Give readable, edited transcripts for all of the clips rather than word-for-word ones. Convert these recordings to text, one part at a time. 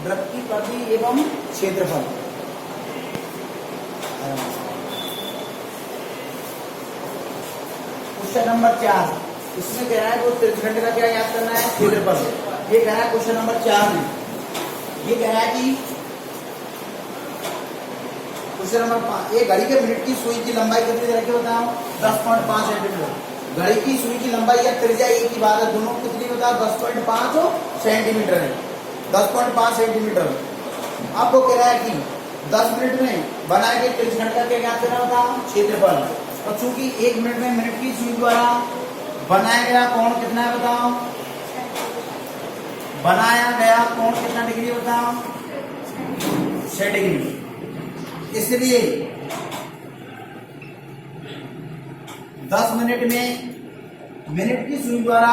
वृत्त की परिधि एवं क्षेत्रफल। क्वेश्चन नंबर 4, इसमें कह रहा है वो त्रिभुज का क्या याद करना है, क्षेत्रफल। ये कह रहा है क्वेश्चन नंबर 4 में, ये कह रहा है कि क्वेश्चन नंबर 5, ये घड़ी के मिनट की सुई की लंबाई कितनी रखी बताओ, 10.5 सेंटीमीटर। घड़ी की सुई की लंबाई या त्रिज्या एक ही बात है, दोनों कितनी बताओ, 10.5 सेंटीमीटर है, 10.5 सेंटीमीटर। अब वो कह रहा है कि 10 मिनट में बनाए गए त्रिभुज का क्या याद करना बताओ, क्षेत्रफल। और चूंकि 1 मिनट में मिनट की सुई द्वारा बनाया गया कोण कितना है बताओ, बनाया गया कोण कितना डिग्री बताओ, 6 डिग्री। इसलिए 10 मिनट में मिनट की सुई द्वारा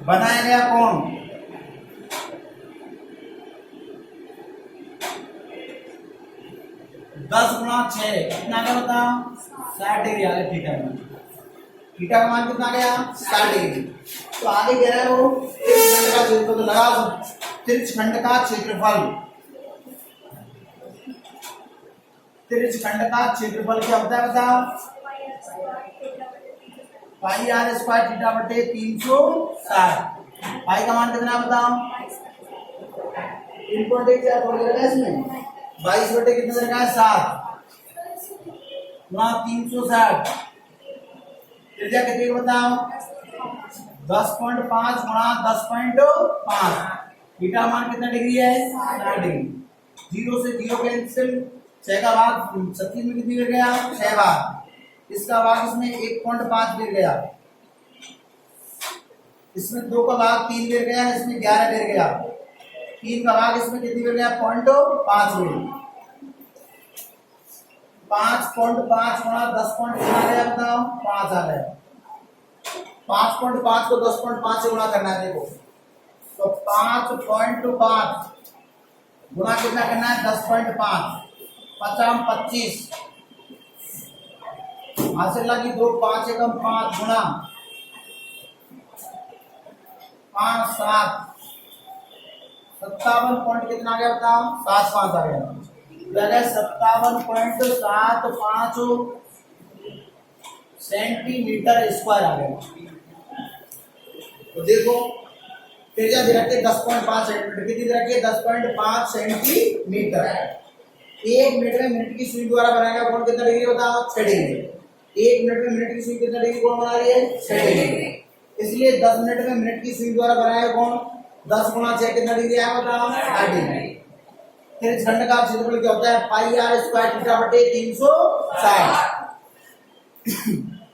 बनाया गया कोण 10 गुणा 6 कितना गया बताओ, 60 डिग्री आ गया। थीटा का थीटा का मान कितना गया, 60 डिग्री। तो आगे कह रहा है वो त्रिभुज का क्षेत्रफल, तो लगा त्रिभुज का क्षेत्रफल, त्रिभुज का क्षेत्रफल क्या होता है बताओ, पाई आर स्क्वायर थीटा बटे 360। पाई का मान कितना बताओ, 3.1 थोड़ी देर इसमें 22 बटे कितने देर का है, 7 गुणा 360। त्रिज्या कितनी बताओ, 10.5 गुणा 10.5। थीटा मान कितना डिग्री है, 60 डिग्री। 0 से 0 कैंसिल, 6 का भाग 36 में कितनी गिर गया, 6 बार। इसका भाग इसमें 1.5 गिर गया, इसमें 2 का भाग 3 गिर गया, इसमें 11 गिर गया। 3 का भाग इसमें कितनी गिर गया, 0.5 गिर। 5.5 गुणा 10.5 आ गया बताओ, 5 आ गया। 5.5 को 10.5 से गुणा करना है, देखो तो 5.5 गुणा कितना करना है, 10.5, 25 हासिल लगी 2, 5 एकम 5 गुणा 5 7, 57 पॉइंट कितना आ गया बताओ, 75 आ गया। 57.75 सेंटीमीटर स्क्वायर आ गया। तो देखो त्रिज्या दे रखी है 10.5 सेंटीमीटर, कितनी दे रखी है, 10.5 सेंटीमीटर। 1 मिनट में मिनट की सुई द्वारा बनाया गया कोण कितना डिग्री बताओ, 6 डिग्री। 1 मिनट में मिनट की सुई कितना डिग्री कोण बना रही है, 6 डिग्री। इसलिए 10 मिनट में मिनट की सुई द्वारा बनाया कोण 10 गुणा 6 कितना डिग्री आया बताओ, 60 डिग्री। त्रिभुज का क्षेत्रफल क्या होता है, पाई आर स्क्वायर थीटा बटे 360।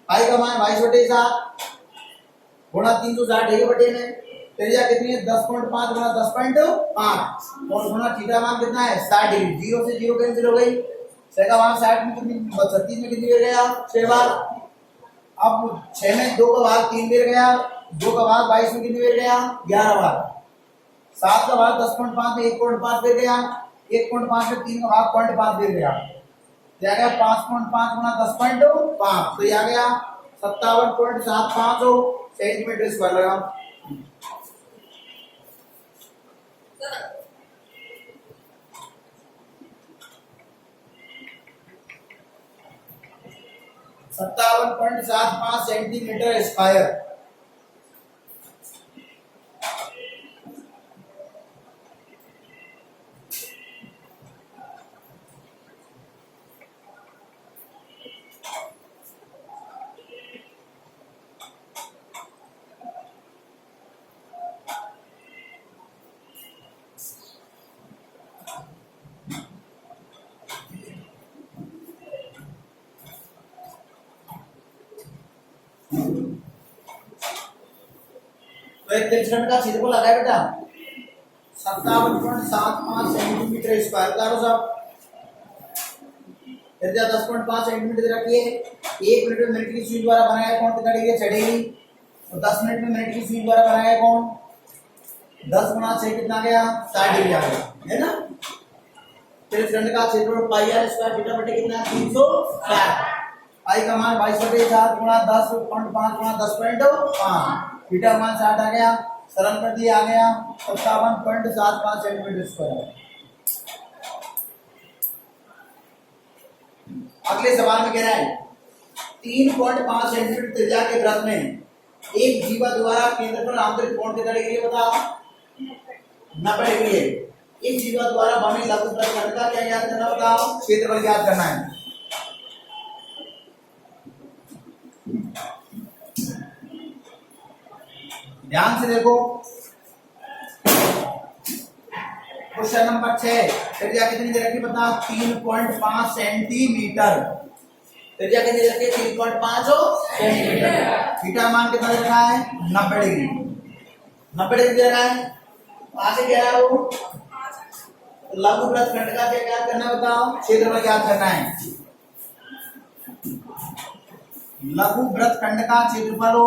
पाई का मान 22 बटे 7 गुणा 360 1 बटे में। त्रिज्या कितनी है, 10.5 गुणा 10.5 और गुणा थीटा मान कितना है, 60 डिग्री। 0 से 0 कैंसिल हो गई, 6 का मान 60 में कितनी, 36 में कितनी गिर गया, 6 बार। अब 6 में 2 का भाग 3 गिर गया, 2 का भाग 22 में कितनी गिर गया, 11 बार। 7 का भाग 10.5 में 1.5 गिर गया, 1.5 में 3 का भाग 0.5 गिर गया, क्या गया 5.5 गुणा 10.5, तो ये आ गया 57.75 सेंटीमीटर स्क्वायर लगा। सत्तावन 57.75 सेंटीमीटर स्क्वायर। तो एक त्रिभुज का क्षेत्रफल लगा है बेटा 57.75 सेंटीमीटर स्क्वायर करो सब। त्रिज्या 10.5 सेंटीमीटर रखी है। 1 मिनट में मिनट की सुई द्वारा बनाया कोण कितना डिग्री चढ़ेगी, और 10 मिनट में मिनट की सुई द्वारा बनाया कोण 10 गुणा 6 कितना गया 60 डिग्री आ गया, है ना। त्रिभुज का क्षेत्रफल पाई आर स्क्वायर थीटा बटे कितना 360। आई का मान 22/7 गुणा 10.5 गुणा 10.5, थीटा मान 60 आ गया, सरल कर दिया, आ गया 57.75 सेंटीमीटर स्क्वायर। अगले सवाल में कह रहा है 3.5 सेंटीमीटर त्रिज्या के वृत्त में एक जीवा द्वारा केंद्र पर आंतरिक कोण कितना डिग्री है बताओ? 90 डिग्री है। एक जीवा द्वारा बने लघु वृत्त खंड का क्या ज्ञात करना बताओ? क्षेत्रफल ज्ञात करना है। ध्यान से देखो क्वेश्चन नंबर 6, त्रिज्या कितनी दे रखी बताओ? 3.5 सेंटीमीटर। त्रिज्या कितनी दे रखी है? 3.5 सेंटीमीटर। थीटा मान कितना दे रखा है? 90 डिग्री। 90 डिग्री दे रखा है। आगे क्या है वो? लघु वृत्त खंड का क्या ज्ञात करना है बताओ? क्षेत्रफल ज्ञात करना है। लघु वृत्त खंड का क्षेत्रफल हो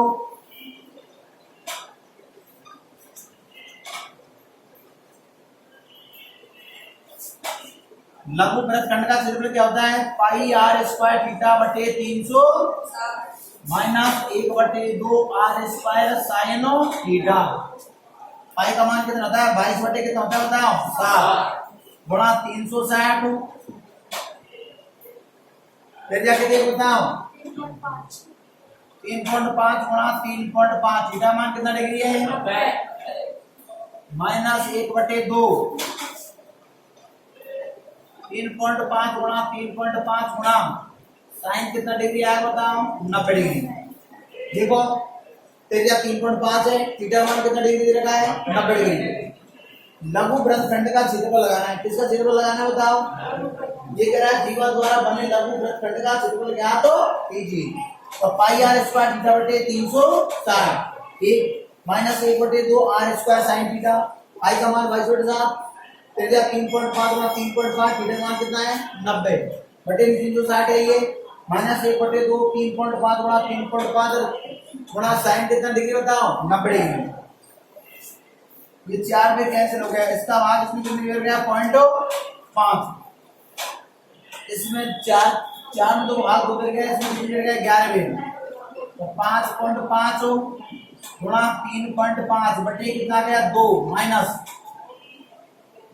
लघु वृत्त खंड का क्षेत्रफल क्या होता है? पाई आर स्क्वायर थीटा बटे 300 minus 1/2 R square sine theta. Pi का मान कितना होता है? 22 बटे कितना होता है बताओ? 7 गुणा 360। त्रिज्या कितनी बताओ? 3.5 गुणा 3.5, थीटा मान कितना डिग्री है? माइनस 1/2। 3.5 गुणा 3.5 गुणा साइन कितना डिग्री आया बताओ? 90 डिग्री। देखो त्रिज्या 3.5 है, थीटा मान कितना डिग्री दे रखा है? 90 डिग्री। लघु वृत्त खंड का क्षेत्रफल लगाना है। किसका क्षेत्रफल लगाना है बताओ? ये कह रहा है जीवा द्वारा बने लघु वृत्त खंड का क्षेत्रफल ज्ञात तो कीजिए। तो पाई आर स्क्वायर थीटा बटे 360 एक minus 1/2 R square sine theta. Pi का मान 22/7, त्रिज्या 3.5 गुणा 3.5, थीटा मान कितना है? 90 बटे 360 है ये, माइनस 1/2 3.5 गुणा 3.5 गुणा साइन कितना डिग्री बताओ? 90 डिग्री। ये 4 में कैंसिल हो गया, इसका भाग इसमें कितने हो गया? 0.5। इसमें 4 में 2 भाग हो गया, इसमें कितने हो गया? 11 में। तो 5.5 गुणा 3.5 बटे कितना गया? 2 माइनस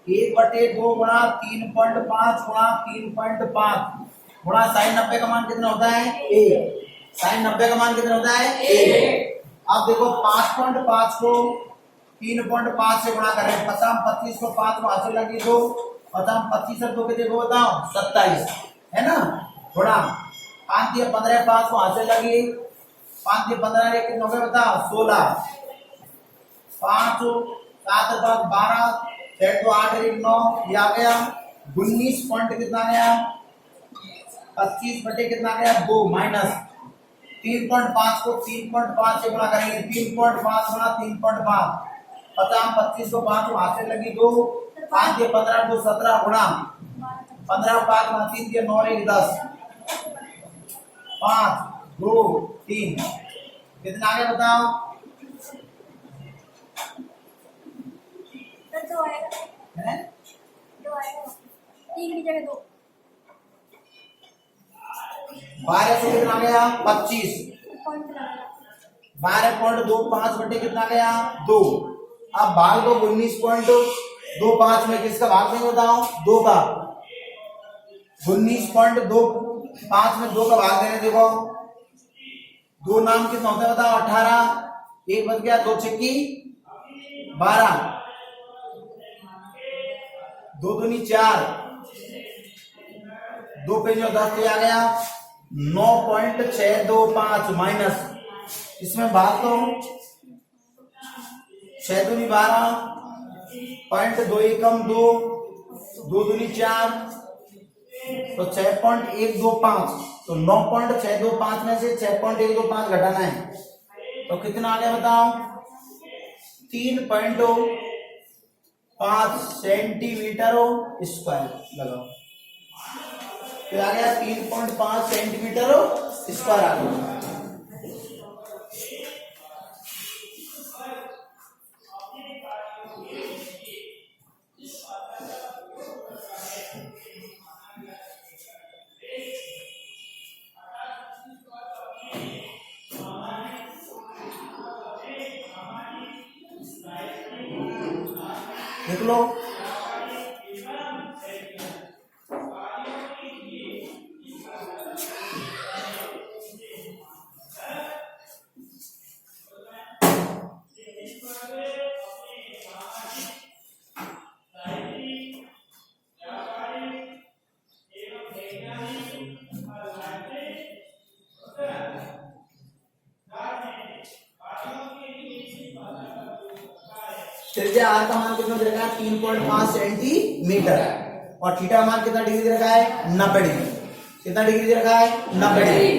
1/2 गुणा 3.5 गुणा 3.5 गुणा साइन 90 का मान कितना होता है? 1। साइन 90 का मान कितना होता है? 1। अब देखो 5.5 को 3.5 से गुणा करें, 25 को 5 को हाथ से लगी 2, 25 और 2 के देखो बताओ 27 है ना, गुणा 5 दिया 15, 5 को हाथ से लगी 5 दिया 15 कितना हो गया बताओ? 16। 5 7 12 8 9 ये आ गया 19 पॉइंट कितना गया? 25 बटे कितना गया? 2 माइनस 3.5 को 3.5 से गुणा करेंगे, 3.5 गुणा 3.5 25 को 5 को हाथ से लगी 2, 5 के 15 2 17 गुणा 15 5 गुणा 3 के 9 1 10 5 2 3 कितना आ गया बताओ? है 12 से कितना गया? 25 12.25 बटे कितना गया? 2। अब भाग दो 19.25 में, किसका भाग नहीं बताओ? 2 का। 19.25 में 2 का भाग देने देखो, 2 नाम कितना होता है बताओ? 18, 1 बच गया, 2 छक्की 12, 2 दूनी 4, 2 पे जो 10 आ गया 9.625 माइनस इसमें भाग दो 6 दूनी 12, 0.2 एकम 2, 2 दूनी 4 तो 6.125, तो 9.625 में से 6.125 घटाना है तो कितना आ गया बताओ? 3.5 सेंटीमीटर स्क्वायर लगाओ, तो आ गया 3.5 सेंटीमीटर स्क्वायर आ गया। लिख लो। त्रिज्या आर का मान कितना दे रखा है 3.5 सेंटीमीटर और थीटा का मान कितना डिग्री दे रखा है 90 डिग्री। कितना डिग्री दे रखा है 90 डिग्री।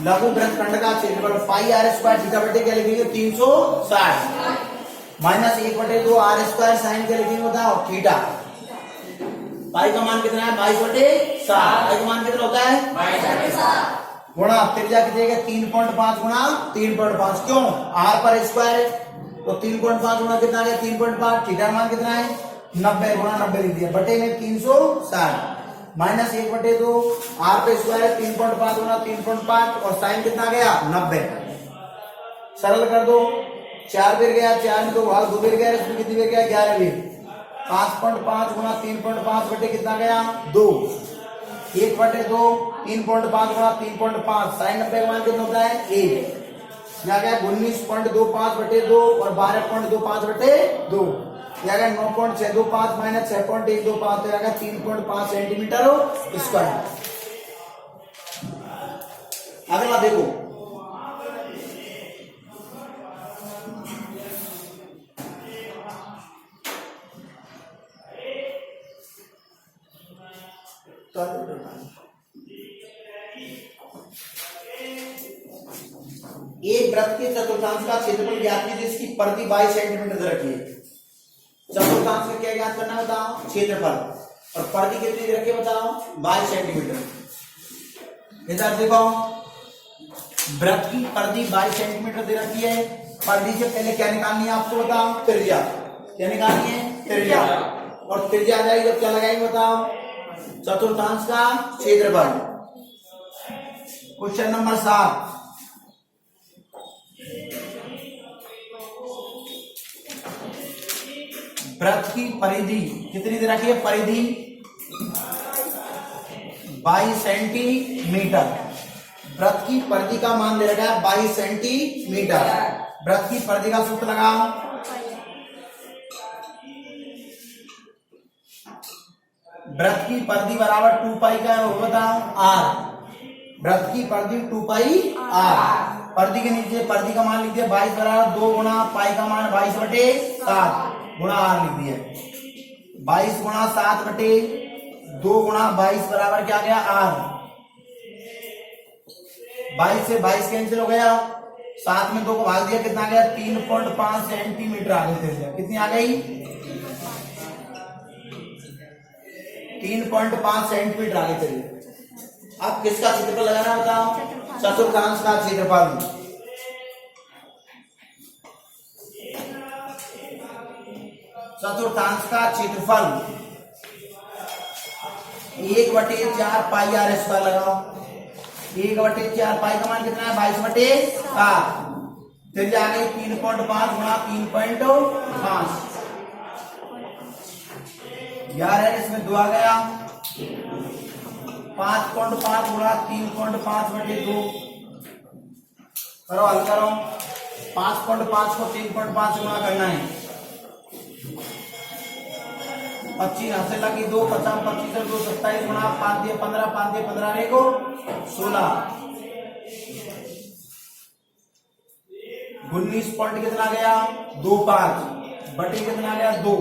लघु वृत्तखंड का क्षेत्रफल पाई आर स्क्वायर थीटा बटे क्या लिखेंगे 360 माइनस 1/2 आर स्क्वायर साइन क्या लिखेंगे बताओ थीटा। पाई का मान कितना है 22/7। पाई का मान कितना होता है 22/7 गुणा त्रिज्या कितनी है 3.5 गुणा 3.5 क्यों आर पर स्क्वायर तो 3.5 गुणा कितना आ गया 3.5 थीटा मान कितना है 90 गुणा 90 लिख दिया बटे में 360 माइनस 1/2 आर पे स्क्वायर 3.5 गुणा 3.5 और साइन कितना आ गया 90। सरल कर दो 4 बिर गया 4 में 2 भाग 2 बिर गया इसमें कितनी बिर गया 11 बिर 5.5 गुणा 3.5 बटे कितना गया 2 1/2 3.5 गुणा 3.5 साइन 90 का मान कितना होता है 1 यहाँ गया 19.25 बटे 2 और 12.25 बटे 2 यहाँ गया 9.625 माइनस 6.125 तो यहाँ 3.5 सेंटीमीटर स्क्वायर। अगला देखो एक वृत्त के चतुर्थांश का क्षेत्रफल ज्ञात कीजिए जिसकी परिधि 22 सेंटीमीटर दे रखी है। चतुर्थांश का क्या ज्ञात करना है बताओ क्षेत्रफल और परिधि कितनी दे रखी है बताओ 22 सेंटीमीटर। इधर देखो वृत्त की परिधि 22 सेंटीमीटर दे रखी है। परिधि से पहले क्या निकालनी है आपको बताओ त्रिज्या। क्या निकालनी है त्रिज्या और त्रिज्या आ जाएगी जब क्या लगाएंगे बताओ चतुर्थांश का क्षेत्रफल। क्वेश्चन नंबर 7 वृत्त की परिधि कितनी दे रखी है परिधि 22 सेंटीमीटर। वृत्त की परिधि का मान दे रखा है 22 सेंटीमीटर। वृत्त की परिधि का सूत्र लगाओ वृत्त की परिधि बराबर 2 पाई का बताओ आर। वृत्त की परिधि 2 पाई आर। परिधि के नीचे परिधि का मान लिख दिया 22 बराबर 2 गुणा पाई का मान 22/7 गुणा आर लिख दिया 22 गुणा 7 बटे 2 गुणा 22 बराबर क्या गया आर। 22 से 22 कैंसिल हो गया 7 में 2 को भाग दिया कितना गया 3.5 सेंटीमीटर आ गई। कितनी आ गई 3.5 सेंटीमीटर आ गई। अब किसका क्षेत्रफल लगाना बताओ चतुर्थांश का क्षेत्रफल। चतुर्थांश का क्षेत्रफल 1/4 पाई आर स्क्वायर लगाओ। 1/4 पाई का मान कितना है 22/7। त्रिज्या आ गई 3.5 गुणा 3.5 11 इसमें 2 आ गया 5.5 गुणा 3.5 बटे 2 करो हल करो 5.5 को 3.5 से गुणा करना है 25 यहाँ से लगी 2 50 25 2 27 गुणा 5 दिए 15 5 दिए 15 को 16 19 पॉइंट कितना गया 25 बटे कितना गया 2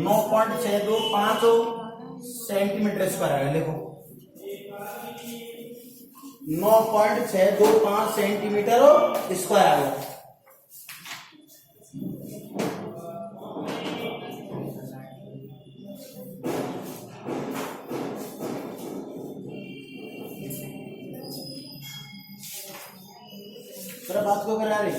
9.625 सेंटीमीटर स्क्वायर आएगा। देखो 9.625 सेंटीमीटर स्क्वायर आ गया। बात को करा रही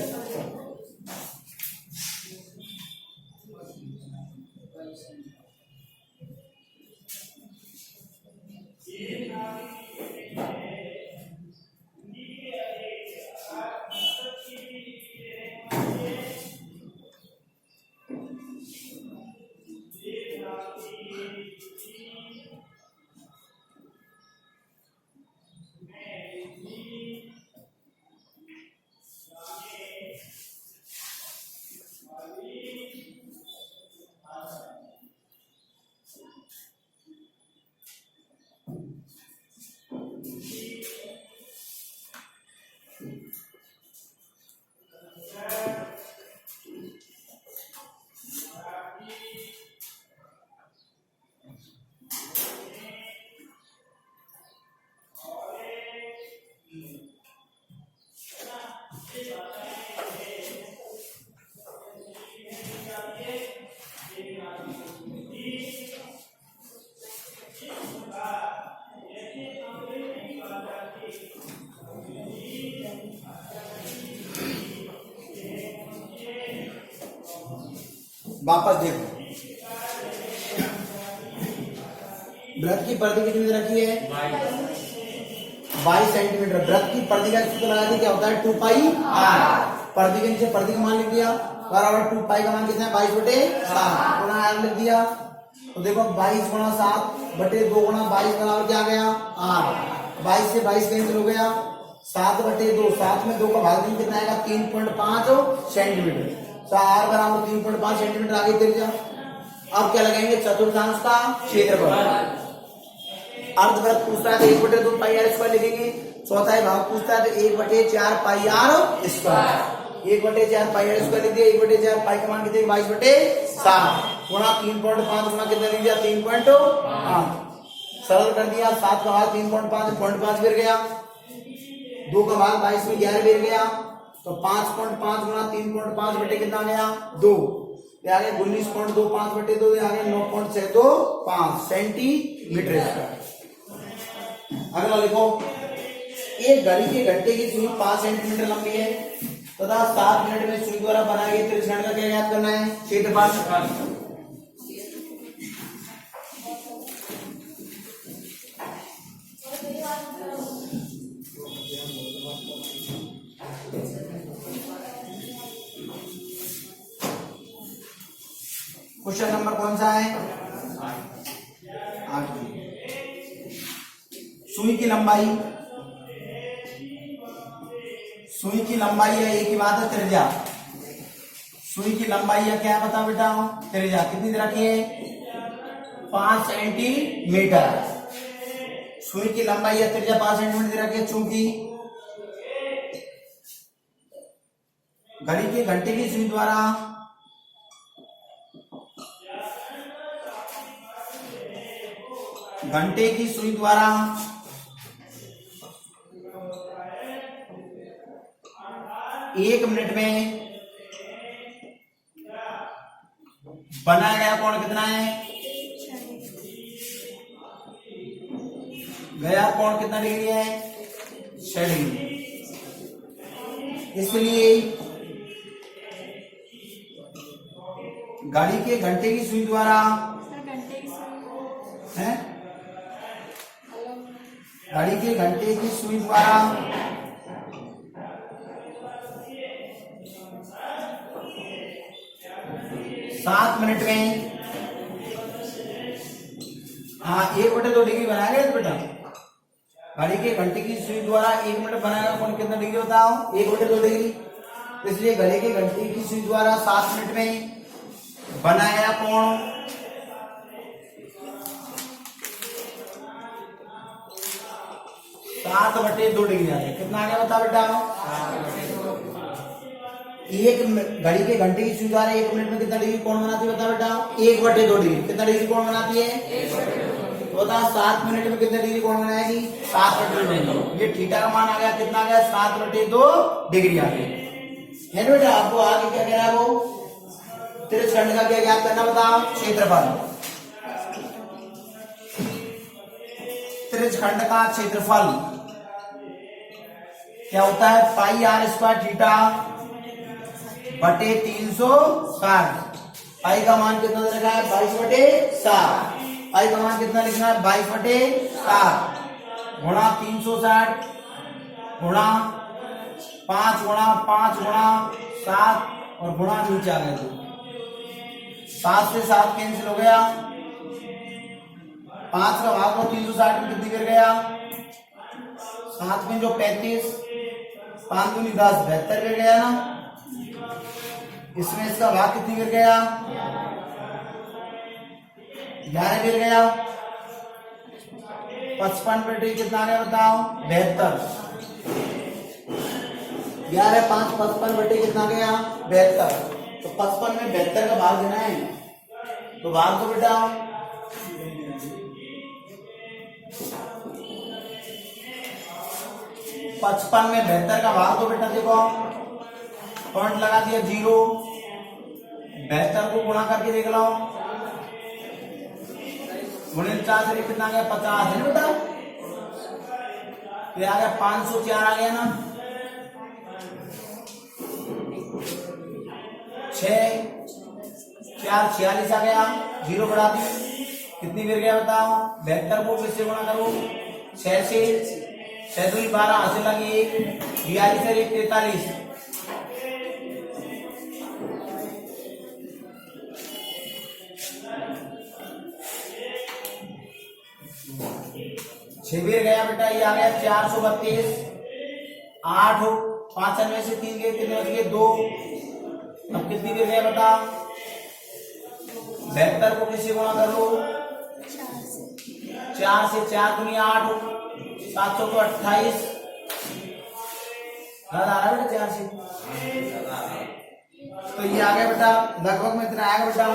वापस देखो, वृत्त की परिधि कितनी रखी है? 22 सेंटीमीटर। वृत्त की परिधि का सूत्र लगा दी, क्या होता है? 2 पाई r। परिधि के नीचे परिधि का मान लिख दिया, बराबर 2 पाई का मान कितना है? 22/7 गुणा r लिख दिया। तो देखो 22 गुणा 7/2 गुणा 22 बराबर क्या आ गया? r। 22 से 22 कैंसिल हो गया, 7/2, 7 में 2 का भाग देंगे कितना आएगा? 3.5 सेंटीमीटर। तो r बराबर 3.5 सेंटीमीटर आगे त्रिज्या। अब क्या लगाएंगे? चतुर्थांश का क्षेत्रफल। अर्धवृत्त पूछता है तो 1/2 पाई r स्क्वायर लिखेंगे। चौथा भाग पूछता है तो 1/4 पाई r स्क्वायर। 1/4 पाई r स्क्वायर लिख दिया। 1/4 पाई का मान कितने? 22/7 गुणा 3.5 गुणा कितना लिख दिया? 3.5। सरल कर दिया, 7 का भाग 3.5 0.5 गिर गया, 2 का भाग 22 में 11 गिर गया, तो 5.5 गुणा 3.5 बटे कितना आ गया? 2। ये आ गया 19.25/2, ये आ गया 9.625 सेंटीमीटर स्क्वायर। अगला लिखो, एक घड़ी के घंटे की सुई 5 सेंटीमीटर लंबी है तथा 7 मिनट में सुई द्वारा बनाए गए त्रिज्यखंड का क्या ज्ञात करना है? क्षेत्रफल। क्वेश्चन नंबर कौन सा है? 8। सुई की लंबाई, सुई की लंबाई है, एक ही बात है त्रिज्या। सुई की लंबाई है क्या बता बेटा? त्रिज्या कितनी रखी है? 5 सेंटीमीटर। सुई की लंबाई है, त्रिज्या 5 सेंटीमीटर रखी है। चूंकि घड़ी के घंटे की सुई द्वारा घंटे की सुई द्वारा 1 मिनट में बनाया गया कोण कितना है? गया कोण कितना डिग्री है? 6 डिग्री। इसलिए घड़ी के घंटे की सुई द्वारा है, घड़ी के घंटे की सुई द्वारा 7 मिनट में 1/2 डिग्री बनाया गया बेटा। घड़ी के घंटे की सुई द्वारा 1 मिनट बनाएगा कौन कितना डिग्री बताओ? 1/2 डिग्री। इसलिए घड़ी के घंटे की सुई द्वारा 7 मिनट में बनाया गया कोण 7/2 डिग्री आ गया। कितना आ गया बता बेटा? एक घड़ी के घंटे की सुई द्वारा 1 मिनट में कितना डिग्री कोण बनाती है बता बेटा? 1/2 डिग्री। कितना डिग्री कोण बनाती है? बता 7 मिनट में कितने डिग्री कोण बनाएगी? 7/2 डिग्री। ये थीटा का मान आ गया, कितना आ गया? 7/2 डिग्री आ गया है बेटा। आपको आगे क्या कह रहा है? वो त्रिज्यखंड का क्या ज्ञात करना बताओ? क्षेत्रफल। त्रिज्यखंड का क्षेत्रफल क्या होता है? पाई r स्क्वायर थीटा बटे 360। पाई का मान कितना रखा है? 22/7। पाई का मान कितना लिखना है? 22/7 गुणा 360 गुणा 5 गुणा 5 गुणा 7 और गुणा नीचे आ गया 2। 7 से 7 कैंसिल हो गया, 5 का भाग और 360 में कितनी गिर गया? 7 में जो 35, 5 दूनी 10, 72 गिर गया ना। इसमें इसका भाग कितनी गिर गया? 11 गिर गया। 55/2 कितना आ गया बताओ? 72। 11 5 55/2 कितना गया? 72। तो 55 में 72 का भाग देना है, तो भाग दो बेटा। 55 में 72 का भाग दो बेटा। देखो पॉइंट लगा दिया 0, 72 को गुणा करके देख लो। गुणे 4 से कितना आ गया 50 है ना बेटा। फिर आ गया 504 आ गया ना, 6 4 46 आ गया, 0 बढ़ा दी, कितनी गिर गया बताओ। 72 को किससे गुणा करो 6 से, 6 2 12 हासिल लगी 42 से 43, छिबिर गया बेटा, ये आ गया 432, 8 95 से 3 गए, कितने बच गए 2, अब कितनी गिर गया बता। 72 को किससे गुणा कर लो 4 से, 4 दूनी 8, 700 को 28, याद आ रहा है बेटा 4 से, तो ये आ गया बेटा लगभग में इतना आएगा बेटा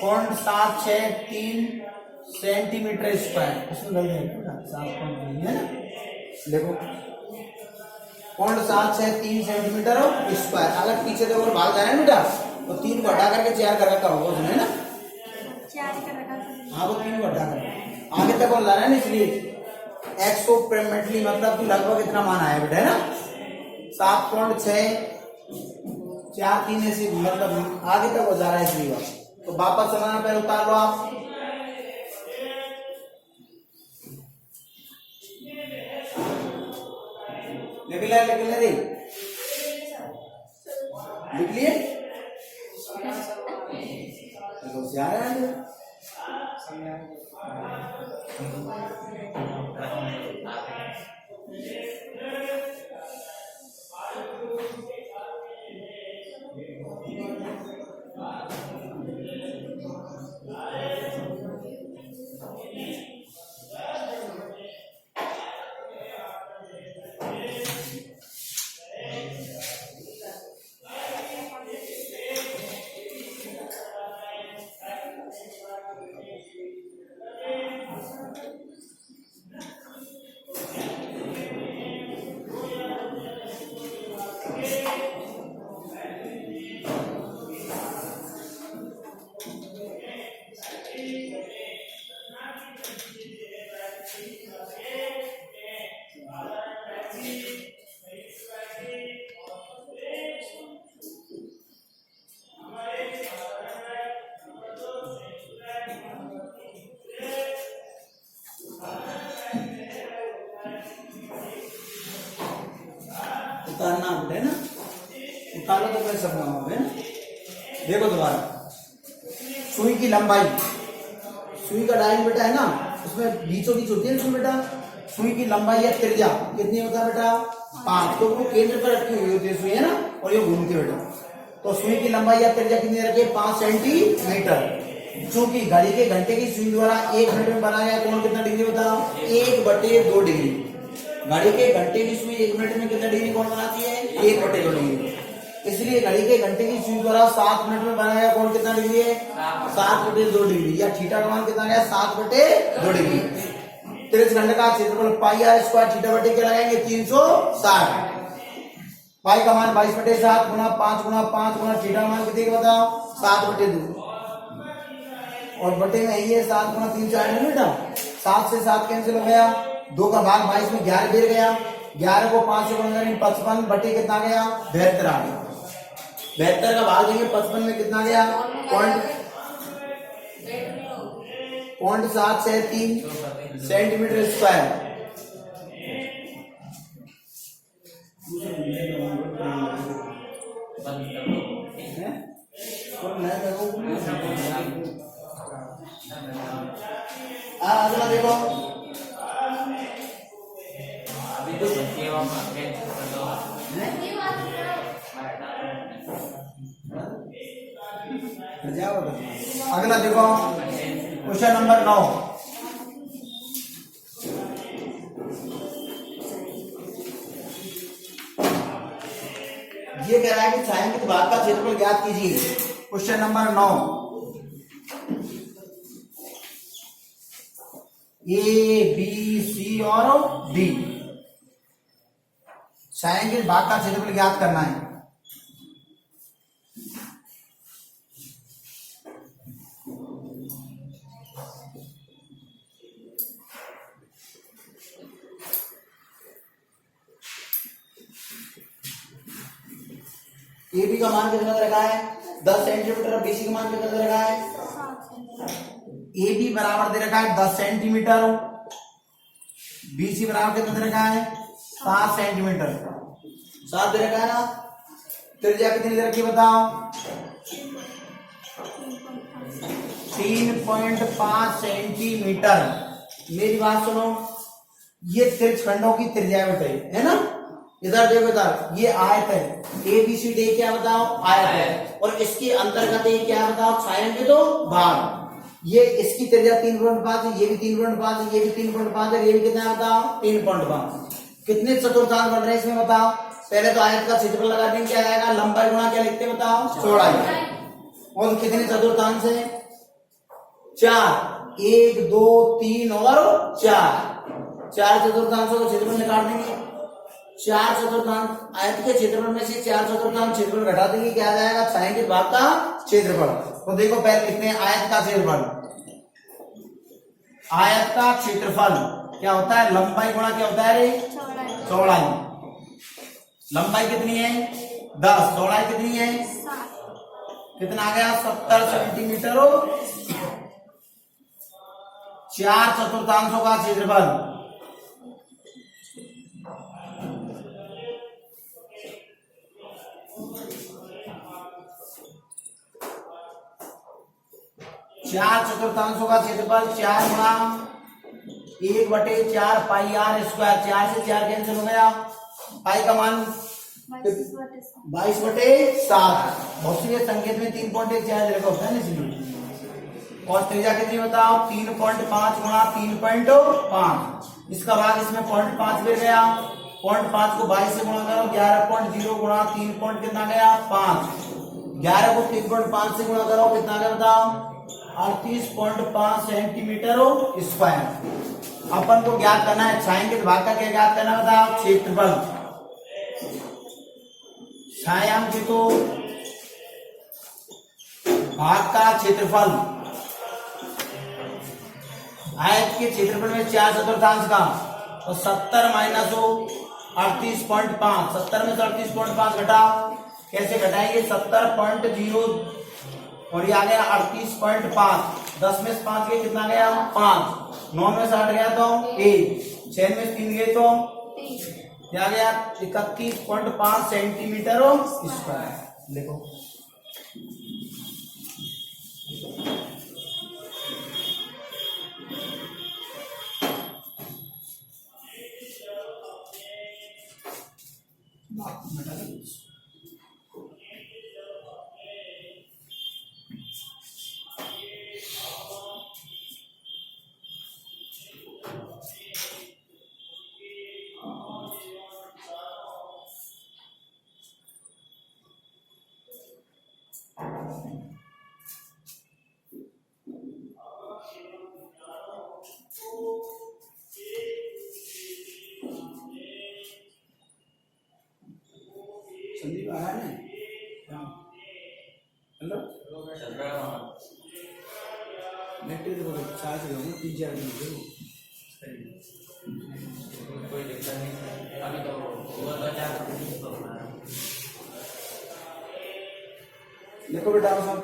0.763 सेंटीमीटर स्क्वायर। इसमें गलती है बेटा 7.3 है ना, देखो 0.763 सेंटीमीटर स्क्वायर। अगर पीछे देखो और भाग जा रहा है बेटा तो 3 को हटा करके 4 कर रखा होगा उसने ना, 4 कर रखा। हाँ वो 3 को हटा कर आगे तक और ला रहा है ना, इसलिए एक्सोप्रेमेटली मतलब कि लगभग इतना मान आया बेटा है ना 7.643 ऐसे मतलब आगे तक हो जा रहा है इसलिए। तो वापस चलाना, पहले उतार लो आप, लिख ले रे, लिख लिए उतारना है ना, उतारो तो फिर सब है ना। देखो दोबारा, सुई की लंबाई, सुई का डायल बेटा है ना, उसमें बीचों बीच होती है इसमें बेटा, सुई की लंबाई या त्रिज्या कितनी होता है बेटा 5, तो वो केंद्र पर रखी हुई होती है सुई है ना, और ये घूमती है बेटा। तो सुई की लंबाई या त्रिज्या कितनी रखी है 5 सेंटीमीटर। चूंकि घड़ी के घंटे की सुई द्वारा 1 मिनट में बनाया गया कोण कितना डिग्री बताओ 1/2 डिग्री। घड़ी के घंटे की सुई 1 मिनट में कितना डिग्री कोण बनाती है 1/2 डिग्री। इसलिए घड़ी के घंटे की सुई द्वारा 7 मिनट में बनाया गया कोण कितना डिग्री है 7/2 डिग्री, या थीटा का मान कितना गया 7/2 डिग्री। 30 घंटे का क्षेत्रफल पाई आर स्क्वायर थीटा बटे क्या लगाएंगे 360। पाई का मान 22/7 गुणा 5 गुणा 5 गुणा थीटा का मान कितने बताओ 7/2, और बटे में ये 7 गुणा 3 4 है बेटा, 7 से 7 कैंसिल हो गया, 2 का भाग 22 में 11 गिर गया, 11 को 5 से गुणा करेंगे 55 बटे कितना गया 72 आ गया। 72 का भाग देंगे 55 में कितना गया 0.763 सेंटीमीटर स्क्वायर। अगला देखो, अगला देखो क्वेश्चन नंबर 9। ये कह रहा है कि छायांकित भाग का क्षेत्रफल ज्ञात कीजिए। Question number 9, A B C और डी, छायांकित भाग का क्षेत्रफल ज्ञात करना है। ए बी का मान कितना दे रखा है 10 सेंटीमीटर और बीसी का मान कितना दे रखा है 7 ए बी बराबर दे रखा है 10 सेंटीमीटर, बीसी बराबर कितना दे रखा है 7 सेंटीमीटर, 7 दे रखा है ना। त्रिज्या कितनी दे रखी है बताओ 3.5 सेंटीमीटर। मेरी बात सुनो, ये त्रिज्यखंडों की त्रिज्या बताई है ना। इधर देखो इधर ये आयत है ए बी सी डी, क्या बताओ आयत है, और इसके अंतर्गत ये क्या बताओ छाया के दो भाग। ये इसकी त्रिज्या 3.5 है, ये भी 3.5 है, ये भी 3.5 है, ये भी कितना बताओ 3.5। कितने चतुर्थांश बन रहे हैं इसमें बताओ। पहले तो आयत का क्षेत्रफल लगा देंगे, क्या आएगा लंबाई गुणा क्या लिखते हैं बताओ चौड़ाई। और कितने चतुर्थांश है 4, 1 2 3 और 4 चतुर्थांशों को क्षेत्रफल निकाल देंगे। 4 चतुर्थांश आयत के क्षेत्रफल में से 4 चतुर्थांश क्षेत्रफल घटा देंगे, क्या आ जाएगा छायांकित भाग का क्षेत्रफल। तो देखो पहले लिखते हैं आयत का क्षेत्रफल। आयत का क्षेत्रफल क्या होता है लंबाई गुणा क्या होता है रे चौड़ाई। लंबाई कितनी है 10, चौड़ाई कितनी है 7 कितना आ गया 70 सेंटीमीटर हो। 4 चतुर्थांशों का क्षेत्रफल चार चतुर्थांशों का क्षेत्रफल 4 गुणा 1/4 पाई आर स्क्वायर। 4 से 4 कैंसिल हो गया, पाई का मान 22/7। बहुत सी संकेत में 3.1 रखा होता है ना इसलिए। और त्रिज्या कितनी बताओ 3.5 गुणा 3.5। इसका भाग इसमें 0.5 गिर गया, 0.5 को 22 से गुणा करो 11.0 गुणा 3 कितना गया 5। 11 को 3.5 से गुणा करो कितना गया बताओ 38.5 सेंटीमीटर स्क्वायर। अपन को ज्ञात करना है छायांकित भाग का क्या ज्ञात करना बताओ क्षेत्रफल। छायांकित भाग का क्षेत्रफल आयत के क्षेत्रफल में 4 चतुर्थांश का, तो 70 माइनस 38.5। 70 में से 38.5 घटाओ, कैसे घटाएंगे 70.0 और ये आ गया 38.5। 10 में से 5 गए कितना गया 5। 9 में से 8 गया तो 1। 6 में से 3 गए तो क्या गया 31.5 सेंटीमीटर स्क्वायर। देखो संदीप आ रहा है हेलो नेट देखो 4 से 3-4 दिन हो कोई दिक्कत नहीं। अभी तो देखो बेटा सब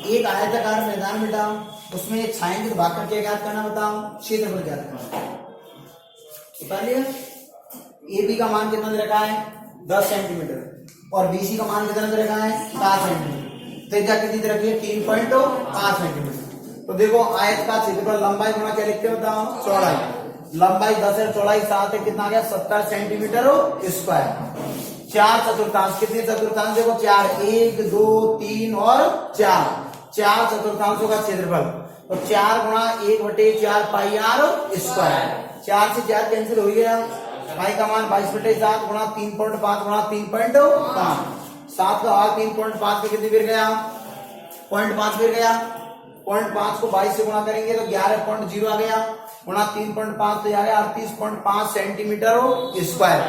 एक आयताकार मैदान बेटा, उसमें एक छायांकित भाग का क्या ज्ञात करना बताओ क्षेत्रफल ज्ञात करना। बता लिया ए बी का मान कितना दे रखा है 10 सेंटीमीटर और बीसी का मान कितना दे रखा है 7 सेंटीमीटर। त्रिज्या कितनी दे रखी है 3.5 सेंटीमीटर। तो देखो आयत का क्षेत्रफल लंबाई गुणा क्या लिखते हैं बताओ चौड़ाई। लंबाई 10 है, चौड़ाई 7 है, कितना गया 70 सेंटीमीटर स्क्वायर। 4 चतुर्थांश, कितने चतुर्थांश देखो 4, 1 2 3 और 4। 4 चतुर्थांशों का क्षेत्रफल, तो 4 गुणा 1/4 पाई आर स्क्वायर, 4 से 4 कैंसिल हो गया, पाई का मान 22/7 गुणा 3.5 गुणा 3.5, 7 का भाग 3.5 के कितनी फिर गया, 0.5 फिर गया, 0.5 को 22 से गुणा करेंगे तो 11.0 आ गया, गुणा 3.5 तो आ गया 38.5 सेंटीमीटर स्क्वायर।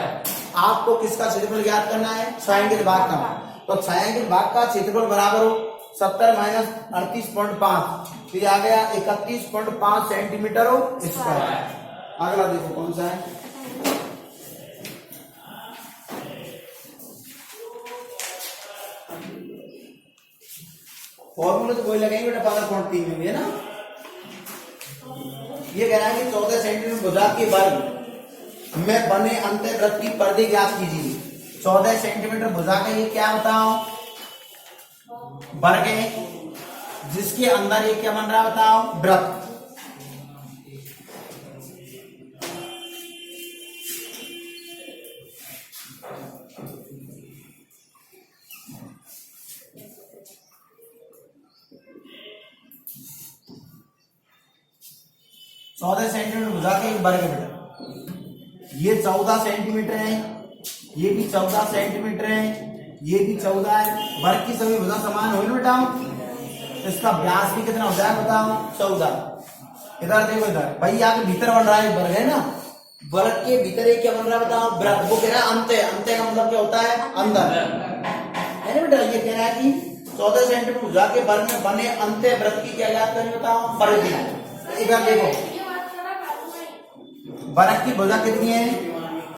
आपको किसका क्षेत्रफल ज्ञात करना है, छायांकित भाग का, तो छायांकित भाग का क्षेत्रफल बराबर हो 70 माइनस 38.5, तो आ गया 31.5 सेंटीमीटर स्क्वायर। अगला देखो कौन सा है, फॉर्मूला तो कोई लगाएंगे बेटा पावर पॉइंट 3 में भी है ना। ये कह रहा है कि 14 सेंटीमीटर भुजा के वर्ग में बने अंतःवृत्त की परिधि ज्ञात कीजिए। 14 सेंटीमीटर भुजा का ये क्या बताओ, वर्ग है, जिसके अंदर ये क्या बन रहा है बताओ, वृत्त। चौदह सेंटीमीटर भुजा का एक वर्ग मीटर, ये 14 सेंटीमीटर है, ये भी 14 सेंटीमीटर है, ये भी 14 है, वर्ग की सभी भुजा समान हो बताओ, इसका व्यास भी कितना हो जाए बताओ, 14। इधर देखो, इधर भाई यहाँ के भीतर बन रहा है वर्ग है ना, वर्ग के भीतर एक क्या बन रहा है बताओ, वृत्त। वो कह रहा है अंत है, अंत का मतलब क्या होता है, अंदर है ना बेटा। ये कह रहा है कि 14 सेंटीमीटर भुजा के वर्ग में बने अंतःवृत्त की क्या याद करें बताओ, परिधि। इधर देखो वर्ग की भुजा कितनी है,